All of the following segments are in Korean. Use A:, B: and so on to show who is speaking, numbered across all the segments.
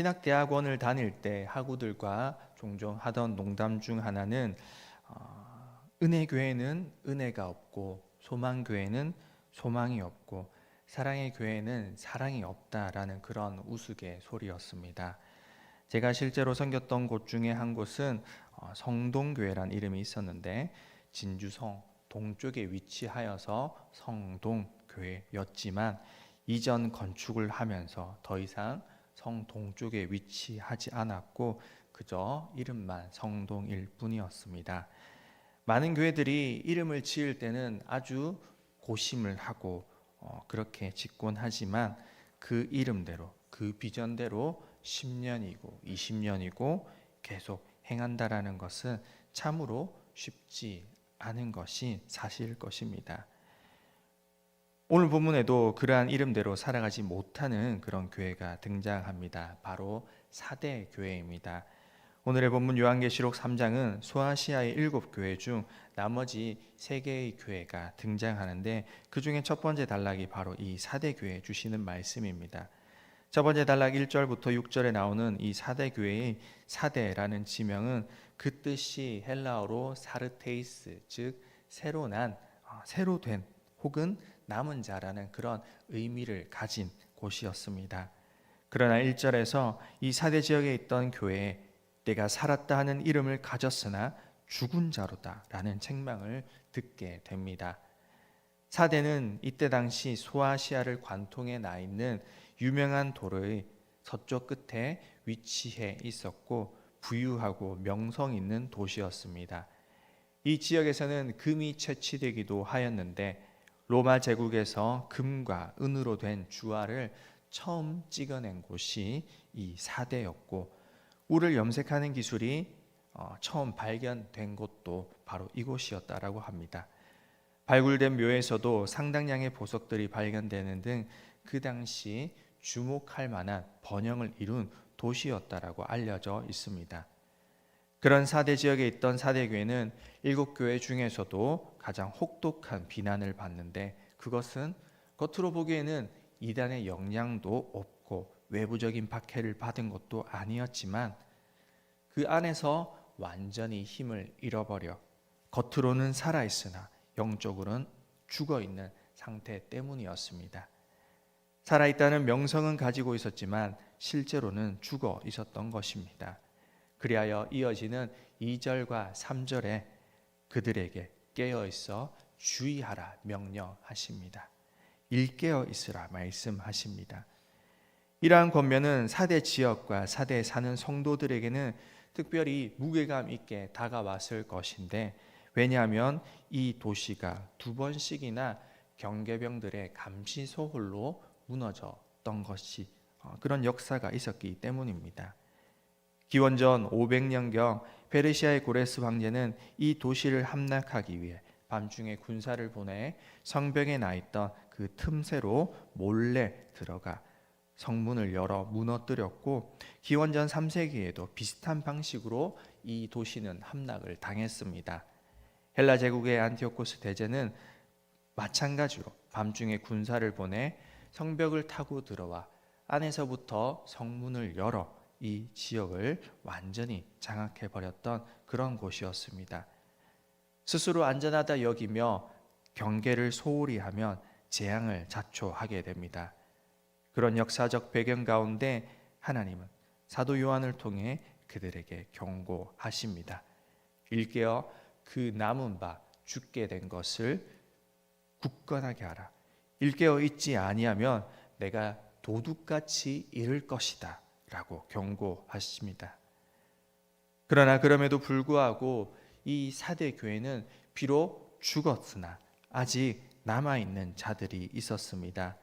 A: 신학대학원을 다닐 때 학우들과 종종 하던 농담 중 하나는 은혜교회는 은혜가 없고 소망교회는 소망이 없고 사랑의 교회는 사랑이 없다라는 그런 우스갯소리였습니다. 제가 실제로 섬겼던 곳 중에 한 곳은 성동교회란 이름이 있었는데 진주성 동쪽에 위치하여서 성동교회였지만 이전 건축을 하면서 더 이상 성 동쪽에 위치하지 않았고 그저 이름만 성동일 뿐이었습니다. 많은 교회들이 이름을 지을 때는 아주 고심을 하고 그렇게 짓곤 하지만 그 이름대로 그 비전대로 10년이고 20년이고 계속 행한다라는 것은 참으로 쉽지 않은 것이 사실일 것입니다. 오늘 본문에도 그러한 이름대로 살아가지 못하는 그런 교회가 등장합니다. 바로 사대 교회입니다. 오늘의 본문 요한계시록 3장은 소아시아의 7교회 중 나머지 3개의 교회가 등장하는데 그 중에 첫 번째 단락이 바로 이 사대 교회에 주시는 말씀입니다. 첫 번째 단락 1절부터 6절에 나오는 이 사대 교회의 사대라는 지명은 그 뜻이 헬라어로 사르테이스, 즉 새로 난, 새로 된 혹은 남은 자라는 그런 의미를 가진 곳이었습니다. 그러나 1절에서 이 사대 지역에 있던 교회에 내가 살았다 하는 이름을 가졌으나 죽은 자로다 라는 책망을 듣게 됩니다. 사대는 이때 당시 소아시아를 관통해 나 있는 유명한 도로의 서쪽 끝에 위치해 있었고 부유하고 명성 있는 도시였습니다. 이 지역에서는 금이 채취되기도 하였는데 로마 제국에서 금과 은으로 된 주화를 처음 찍어낸 곳이 이 사대였고 울을 염색하는 기술이 처음 발견된 곳도 바로 이곳이었다라고 합니다. 발굴된 묘에서도 상당량의 보석들이 발견되는 등 그 당시 주목할 만한 번영을 이룬 도시였다라고 알려져 있습니다. 그런 사대 지역에 있던 사대교회는 7교회 중에서도 가장 혹독한 비난을 받는데 그것은 겉으로 보기에는 이단의 영향도 없고 외부적인 박해를 받은 것도 아니었지만 그 안에서 완전히 힘을 잃어버려 겉으로는 살아있으나 영적으로는 죽어있는 상태 때문이었습니다. 살아있다는 명성은 가지고 있었지만 실제로는 죽어 있었던 것입니다. 그리하여 이어지는 2절과 3절에 그들에게 깨어있어 주의하라 명령하십니다. 일깨어 있으라 말씀하십니다. 이러한 권면은 사대 지역과 사대에 사는 성도들에게는 특별히 무게감 있게 다가왔을 것인데 왜냐하면 이 도시가 2번씩이나 경계병들의 감시 소홀로 무너졌던 것이 그런 역사가 있었기 때문입니다. 기원전 500년경 페르시아의 고레스 황제는 이 도시를 함락하기 위해 밤중에 군사를 보내 성벽에 나 있던 그 틈새로 몰래 들어가 성문을 열어 무너뜨렸고 기원전 3세기에도 비슷한 방식으로 이 도시는 함락을 당했습니다. 헬라 제국의 안티오코스 대제는 마찬가지로 밤중에 군사를 보내 성벽을 타고 들어와 안에서부터 성문을 열어 이 지역을 완전히 장악해버렸던 그런 곳이었습니다. 스스로 안전하다 여기며 경계를 소홀히 하면 재앙을 자초하게 됩니다. 그런 역사적 배경 가운데 하나님은 사도 요한을 통해 그들에게 경고하십니다. 일깨어 그 남은 바 죽게 된 것을 굳건하게 하라. 일깨어 있지 아니하면 내가 도둑같이 이를 것이다 라고 경고하십니다. 그러나 그럼에도 불구하고 이 사대 교회는 비록 죽었으나 아직 남아있는 자들이 있었습니다.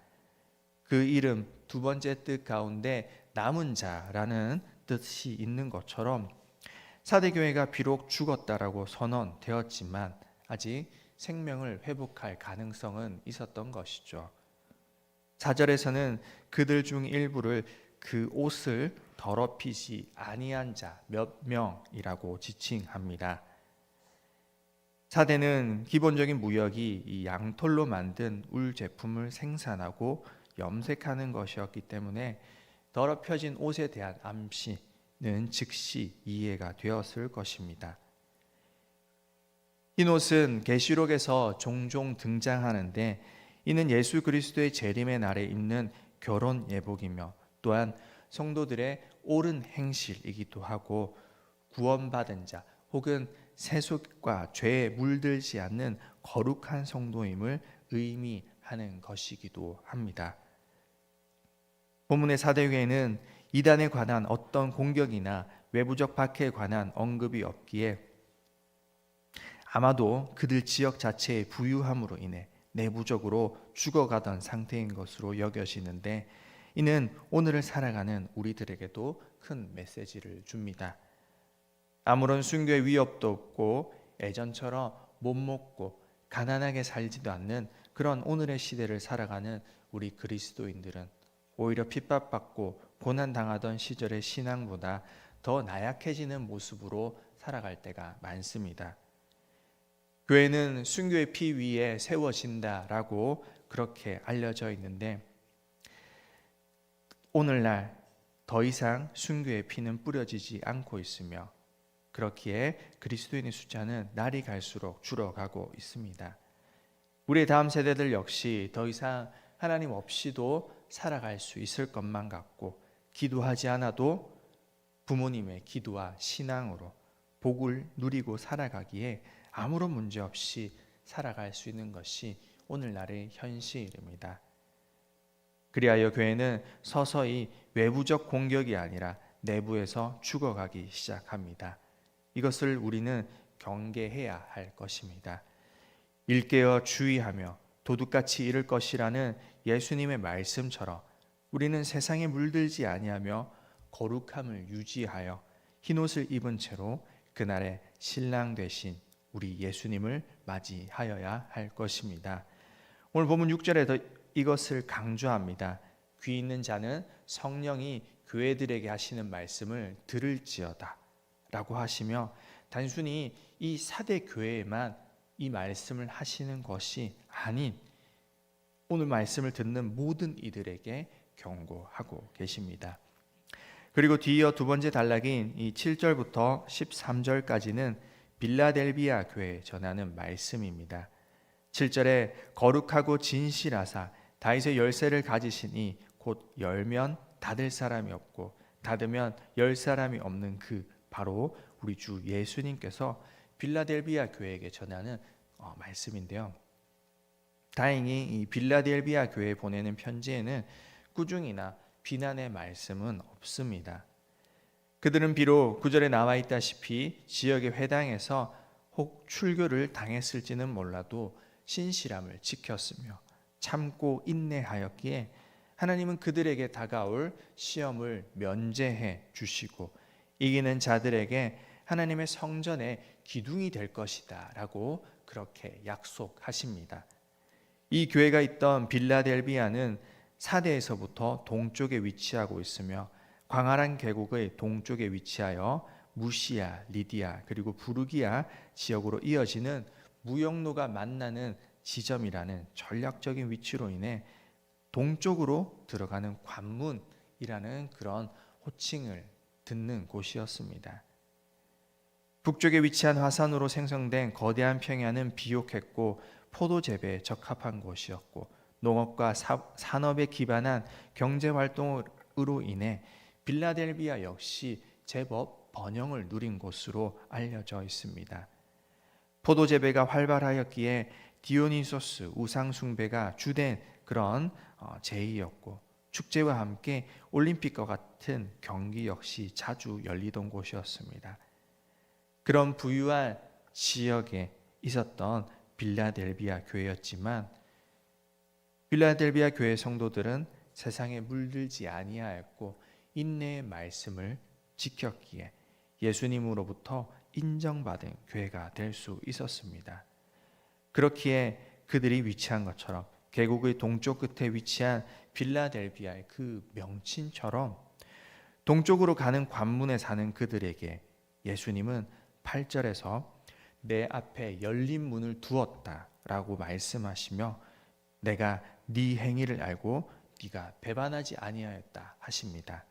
A: 그 이름 2번째 뜻 가운데 남은 자라는 뜻이 있는 것처럼 사대 교회가 비록 죽었다라고 선언되었지만 아직 생명을 회복할 가능성은 있었던 것이죠. 4절에서는 그들 중 일부를 그 옷을 더럽히지 아니한 자 몇 명이라고 지칭합니다. 사대는 기본적인 무역이 이 양털로 만든 울 제품을 생산하고 염색하는 것이었기 때문에 더럽혀진 옷에 대한 암시는 즉시 이해가 되었을 것입니다. 흰 옷은 계시록에서 종종 등장하는데 이는 예수 그리스도의 재림의 날에 입는 결혼 예복이며 또한 성도들의 옳은 행실이기도 하고 구원받은 자 혹은 세속과 죄에 물들지 않는 거룩한 성도임을 의미하는 것이기도 합니다. 본문의 사대교회는 이단에 관한 어떤 공격이나 외부적 박해에 관한 언급이 없기에 아마도 그들 지역 자체의 부유함으로 인해 내부적으로 죽어가던 상태인 것으로 여겨지는데 이는 오늘을 살아가는 우리들에게도 큰 메시지를 줍니다. 아무런 순교의 위협도 없고 예전처럼 못 먹고 가난하게 살지도 않는 그런 오늘의 시대를 살아가는 우리 그리스도인들은 오히려 핍박받고 고난당하던 시절의 신앙보다 더 나약해지는 모습으로 살아갈 때가 많습니다. 교회는 순교의 피 위에 세워진다라고 그렇게 알려져 있는데 오늘날 더 이상 순교의 피는 뿌려지지 않고 있으며 그렇기에 그리스도인의 숫자는 날이 갈수록 줄어가고 있습니다. 우리의 다음 세대들 역시 더 이상 하나님 없이도 살아갈 수 있을 것만 같고 기도하지 않아도 부모님의 기도와 신앙으로 복을 누리고 살아가기에 아무런 문제 없이 살아갈 수 있는 것이 오늘날의 현실입니다. 그리하여 교회는 서서히 외부적 공격이 아니라 내부에서 죽어가기 시작합니다. 이것을 우리는 경계해야 할 것입니다. 일깨어 주의하며 도둑같이 이를 것이라는 예수님의 말씀처럼 우리는 세상에 물들지 아니하며 거룩함을 유지하여 흰옷을 입은 채로 그날의 신랑 되신 우리 예수님을 맞이하여야 할 것입니다. 오늘 본문 6절에 이것을 강조합니다. 귀 있는 자는 성령이 교회들에게 하시는 말씀을 들을지어다 라고 하시며 단순히 이 사대 교회에만 이 말씀을 하시는 것이 아닌 오늘 말씀을 듣는 모든 이들에게 경고하고 계십니다. 그리고 뒤이어 두 번째 단락인 이 7절부터 13절까지는 빌라델비아 교회에 전하는 말씀입니다. 7절에 거룩하고 진실하사 다윗의 열쇠를 가지시니 곧 열면 닫을 사람이 없고 닫으면 열 사람이 없는 그 바로 우리 주 예수님께서 빌라델비아 교회에게 전하는 말씀인데요. 다행히 이 빌라델비아 교회에 보내는 편지에는 꾸중이나 비난의 말씀은 없습니다. 그들은 비록 9절에 나와 있다시피 지역의 회당에서 혹 출교를 당했을지는 몰라도 신실함을 지켰으며 참고 인내하였기에 하나님은 그들에게 다가올 시험을 면제해 주시고 이기는 자들에게 하나님의 성전의 기둥이 될 것이다 라고 그렇게 약속하십니다. 이 교회가 있던 빌라델비아는 사대에서부터 동쪽에 위치하고 있으며 광활한 계곡의 동쪽에 위치하여 무시아, 리디아 그리고 부르기아 지역으로 이어지는 무역로가 만나는 지점이라는 전략적인 위치로 인해 동쪽으로 들어가는 관문이라는 그런 호칭을 듣는 곳이었습니다. 북쪽에 위치한 화산으로 생성된 거대한 평야는 비옥했고 포도 재배에 적합한 곳이었고 농업과 산업에 기반한 경제 활동으로 인해 빌라델비아 역시 제법 번영을 누린 곳으로 알려져 있습니다. 포도 재배가 활발하였기에 디오니소스 우상 숭배가 주된 그런 제의였고 축제와 함께 올림픽과 같은 경기 역시 자주 열리던 곳이었습니다. 그런 부유한 지역에 있었던 빌라델비아 교회였지만 빌라델비아 교회 성도들은 세상에 물들지 아니하였고 인내의 말씀을 지켰기에 예수님으로부터 인정받은 교회가 될 수 있었습니다. 그렇기에 그들이 위치한 것처럼 계곡의 동쪽 끝에 위치한 빌라델비아의 그 명칭처럼 동쪽으로 가는 관문에 사는 그들에게 예수님은 8절에서 내 앞에 열린 문을 두었다 라고 말씀하시며 내가 네 행위를 알고 네가 배반하지 아니하였다 하십니다.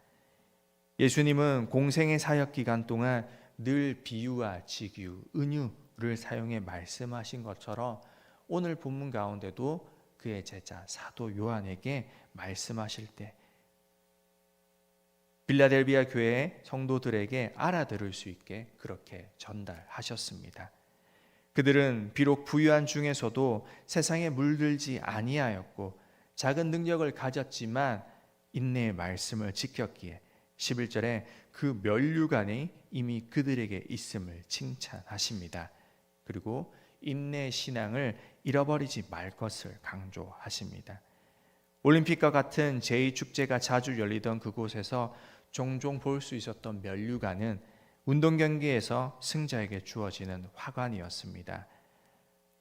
A: 예수님은 공생의 사역 기간 동안 늘 비유와 직유, 은유를 사용해 말씀하신 것처럼 오늘 본문 가운데도 그의 제자 사도 요한에게 말씀하실 때 빌라델비아 교회 성도들에게 알아들을 수 있게 그렇게 전달하셨습니다. 그들은 비록 부유한 중에서도 세상에 물들지 아니하였고 작은 능력을 가졌지만 인내의 말씀을 지켰기에 11절에 그 면류관이 이미 그들에게 있음을 칭찬하십니다. 그리고 인내의 신앙을 잃어버리지 말 것을 강조하십니다. 올림픽과 같은 제2축제가 자주 열리던 그곳에서 종종 볼 수 있었던 면류관은 운동 경기에서 승자에게 주어지는 화관이었습니다.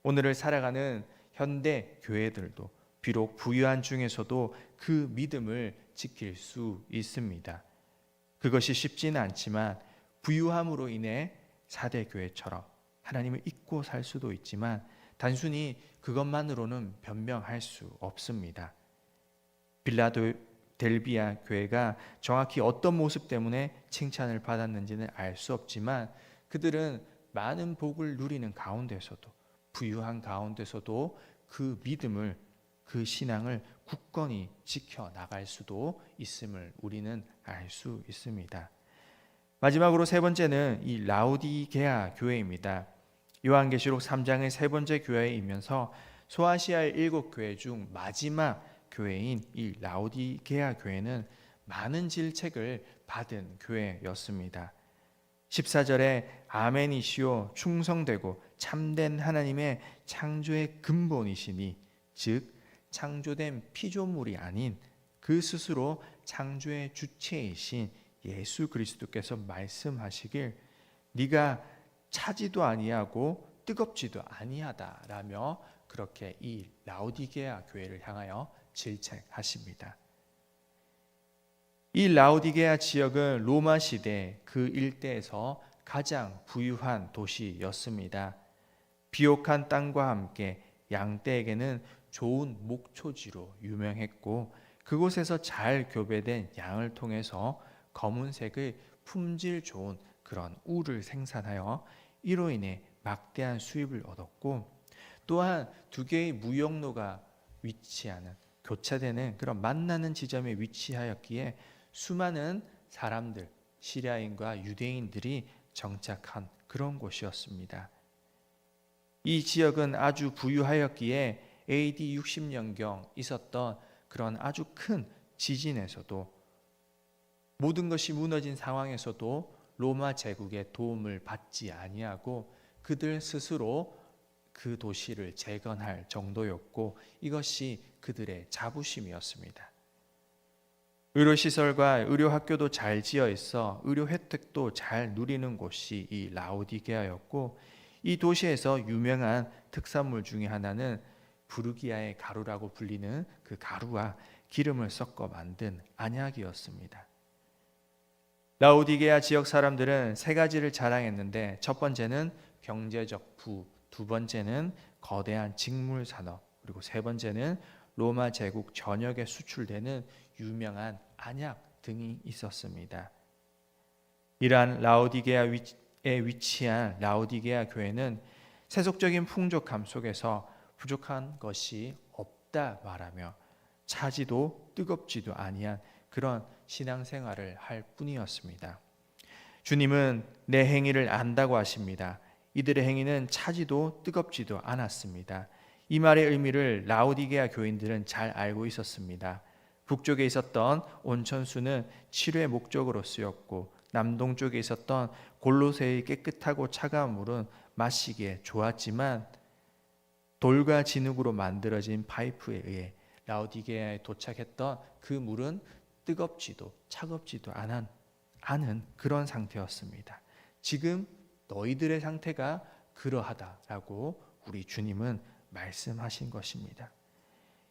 A: 오늘을 살아가는 현대 교회들도 비록 부유한 중에서도 그 믿음을 지킬 수 있습니다. 그것이 쉽지는 않지만 부유함으로 인해 4대 교회처럼 하나님을 잊고 살 수도 있지만 단순히 그것만으로는 변명할 수 없습니다. 빌라델비아 교회가 정확히 어떤 모습 때문에 칭찬을 받았는지는 알 수 없지만 그들은 많은 복을 누리는 가운데서도 부유한 가운데서도 그 믿음을 그 신앙을 굳건히 지켜나갈 수도 있음을 우리는 알 수 있습니다. 마지막으로 세 번째는 이 라오디게아 교회입니다. 요한계시록 3장의 세 번째 교회이면서 소아시아의 7교회 중 마지막 교회인 이 라오디게아 교회는 많은 질책을 받은 교회였습니다. 14절에 아멘이시오 충성되고 참된 하나님의 창조의 근본이시니 즉 창조된 피조물이 아닌 그 스스로 창조의 주체이신 예수 그리스도께서 말씀하시길 네가 차지도 아니하고 뜨겁지도 아니하다라며 그렇게 이 라오디게아 교회를 향하여 질책하십니다. 이 라오디게아 지역은 로마 시대 그 일대에서 가장 부유한 도시였습니다. 비옥한 땅과 함께 양떼에게는 좋은 목초지로 유명했고 그곳에서 잘 교배된 양을 통해서 검은색의 품질 좋은 그런 울을 생산하여 이로 인해 막대한 수입을 얻었고 또한 두 개의 무역로가 위치하는 교차되는 그런 만나는 지점에 위치하였기에 수많은 사람들 시리아인과 유대인들이 정착한 그런 곳이었습니다. 이 지역은 아주 부유하였기에 AD 60년경 있었던 그런 아주 큰 지진에서도 모든 것이 무너진 상황에서도 로마 제국의 도움을 받지 아니하고 그들 스스로 그 도시를 재건할 정도였고 이것이 그들의 자부심이었습니다. 의료시설과 의료학교도 잘 지어 있어 의료 혜택도 잘 누리는 곳이 이 라오디게아였고 이 도시에서 유명한 특산물 중에 하나는 부르기아의 가루라고 불리는 그 가루와 기름을 섞어 만든 안약이었습니다. 라오디게아 지역 사람들은 세 가지를 자랑했는데 첫 번째는 경제적 부, 두 번째는 거대한 직물 산업, 그리고 세 번째는 로마 제국 전역에 수출되는 유명한 안약 등이 있었습니다. 이러한 라오디게아에 위치한 라오디게아 교회는 세속적인 풍족함 속에서 부족한 것이 없다 말하며 차지도 뜨겁지도 아니한 그런 신앙생활을 할 뿐이었습니다. 주님은 내 행위를 안다고 하십니다. 이들의 행위는 차지도 뜨겁지도 않았습니다. 이 말의 의미를 라오디게아 교인들은 잘 알고 있었습니다. 북쪽에 있었던 온천수는 치료의 목적으로 쓰였고 남동쪽에 있었던 골로새의 깨끗하고 차가운 물은 마시기에 좋았지만 돌과 진흙으로 만들어진 파이프에 의해 라오디게아에 도착했던 그 물은 뜨겁지도 차갑지도 않은 그런 상태였습니다. 지금 너희들의 상태가 그러하다라고 우리 주님은 말씀하신 것입니다.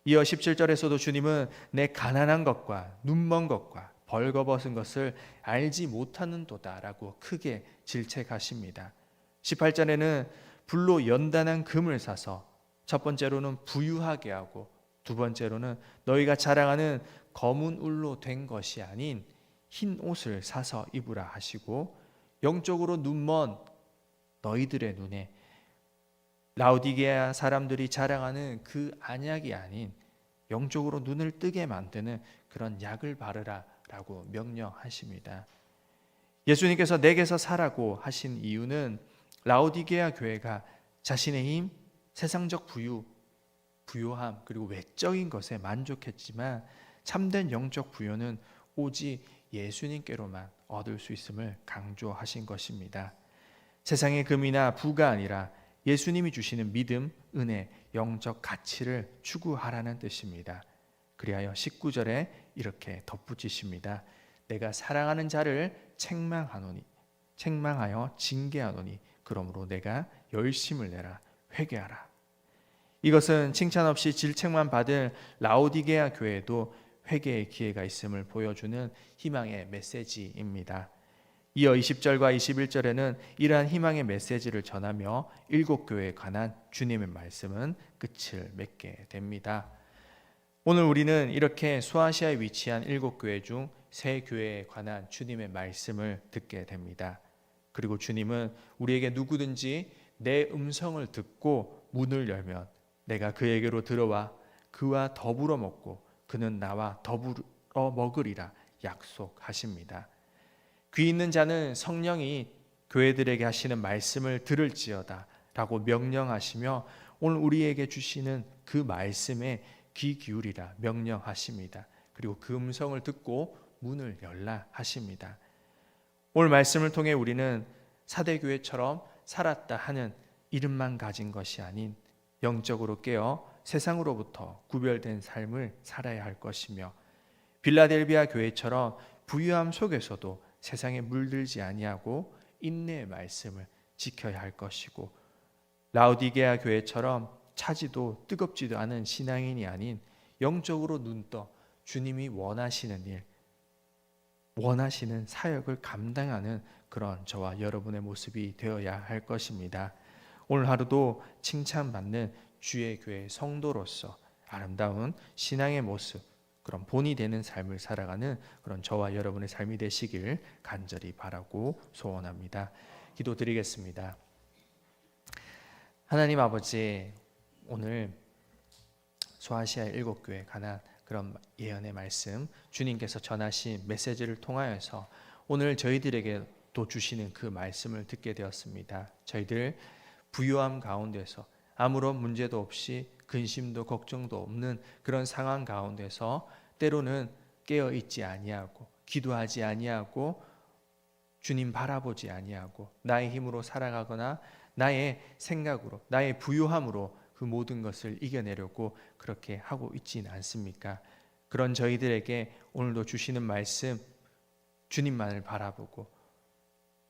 A: 이어 17절에서도 주님은 내 가난한 것과 눈먼 것과 벌거벗은 것을 알지 못하는도다라고 크게 질책하십니다. 18절에는 불로 연단한 금을 사서 첫 번째로는 부유하게 하고 두 번째로는 너희가 자랑하는 검은 울로 된 것이 아닌 흰 옷을 사서 입으라 하시고, 영적으로 눈먼 너희들의 눈에 라오디게아 사람들이 자랑하는 그 안약이 아닌 영적으로 눈을 뜨게 만드는 그런 약을 바르라 라고 명령하십니다. 예수님께서 내게서 사라고 하신 이유는 라오디게아 교회가 자신의 힘, 세상적 부요함, 그리고 외적인 것에 만족했지만 참된 영적 부요는 오직 예수님께로만 얻을 수 있음을 강조하신 것입니다. 세상의 금이나 부가 아니라 예수님이 주시는 믿음, 은혜, 영적 가치를 추구하라는 뜻입니다. 그리하여 19절에 이렇게 덧붙이십니다. 내가 사랑하는 자를 책망하여 징계하노니 그러므로 내가 열심을 내라 회개하라. 이것은 칭찬 없이 질책만 받을 라오디게아 교회에도 회개의 기회가 있음을 보여주는 희망의 메시지입니다. 이어 20절과 21절에는 이러한 희망의 메시지를 전하며 7교회에 관한 주님의 말씀은 끝을 맺게 됩니다. 오늘 우리는 이렇게 소아시아에 위치한 7교회 중 3교회에 관한 주님의 말씀을 듣게 됩니다. 그리고 주님은 우리에게 누구든지 내 음성을 듣고 문을 열면 내가 그에게로 들어와 그와 더불어 먹고 그는 나와 더불어 먹으리라 약속하십니다. 귀 있는 자는 성령이 교회들에게 하시는 말씀을 들을지어다 라고 명령하시며 오늘 우리에게 주시는 그 말씀에 귀 기울이라 명령하십니다. 그리고 그 음성을 듣고 문을 열라 하십니다. 오늘 말씀을 통해 우리는 사대교회처럼 살았다 하는 이름만 가진 것이 아닌 영적으로 깨어 세상으로부터 구별된 삶을 살아야 할 것이며, 빌라델비아 교회처럼 부유함 속에서도 세상에 물들지 아니하고 인내의 말씀을 지켜야 할 것이고, 라오디게아 교회처럼 차지도 뜨겁지도 않은 신앙인이 아닌 영적으로 눈떠 주님이 원하시는 일, 원하시는 사역을 감당하는 그런 저와 여러분의 모습이 되어야 할 것입니다. 오늘 하루도 칭찬받는 주의 교회 성도로서 아름다운 신앙의 모습, 그런 본이 되는 삶을 살아가는 그런 저와 여러분의 삶이 되시길 간절히 바라고 소원합니다. 기도드리겠습니다. 하나님 아버지, 오늘 소아시아 7교회에 관한 그런 예언의 말씀, 주님께서 전하신 메시지를 통하여서 오늘 저희들에게 또 주시는 그 말씀을 듣게 되었습니다. 저희들 부유함 가운데서 아무런 문제도 없이 근심도 걱정도 없는 그런 상황 가운데서 때로는 깨어있지 아니하고 기도하지 아니하고 주님 바라보지 아니하고 나의 힘으로 살아가거나 나의 생각으로 나의 부유함으로 그 모든 것을 이겨내려고 그렇게 하고 있지는 않습니까? 그런 저희들에게 오늘도 주시는 말씀, 주님만을 바라보고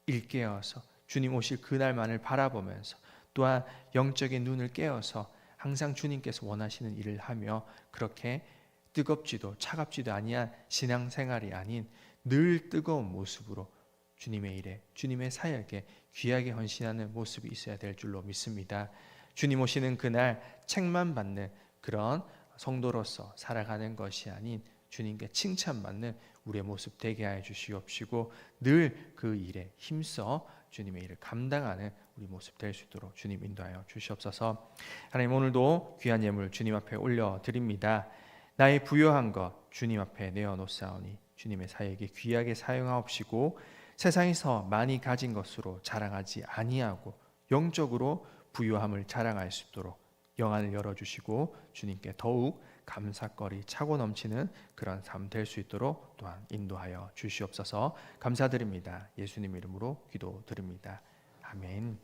A: 일깨어서 주님 오실 그날만을 바라보면서 또한 영적인 눈을 깨어서 항상 주님께서 원하시는 일을 하며 그렇게 뜨겁지도 차갑지도 아니한 신앙생활이 아닌 늘 뜨거운 모습으로 주님의 일에, 주님의 사역에 귀하게 헌신하는 모습이 있어야 될 줄로 믿습니다. 주님 오시는 그날 책만 받는 그런 성도로서 살아가는 것이 아닌 주님께 칭찬받는 우리의 모습 되게 하여 주시옵시고 늘 그 일에 힘써 주님의 일을 감당하는 우리 모습 될 수 있도록 주님 인도하여 주시옵소서. 하나님, 오늘도 귀한 예물 주님 앞에 올려드립니다. 나의 부요한 것 주님 앞에 내어놓사오니 주님의 사역에 귀하게 사용하옵시고 세상에서 많이 가진 것으로 자랑하지 아니하고 영적으로 부요함을 자랑할 수 있도록 영안을 열어주시고 주님께 더욱 감사거리 차고 넘치는 그런 삶 될 수 있도록 또한 인도하여 주시옵소서. 감사드립니다. 예수님 이름으로 기도드립니다. 아멘.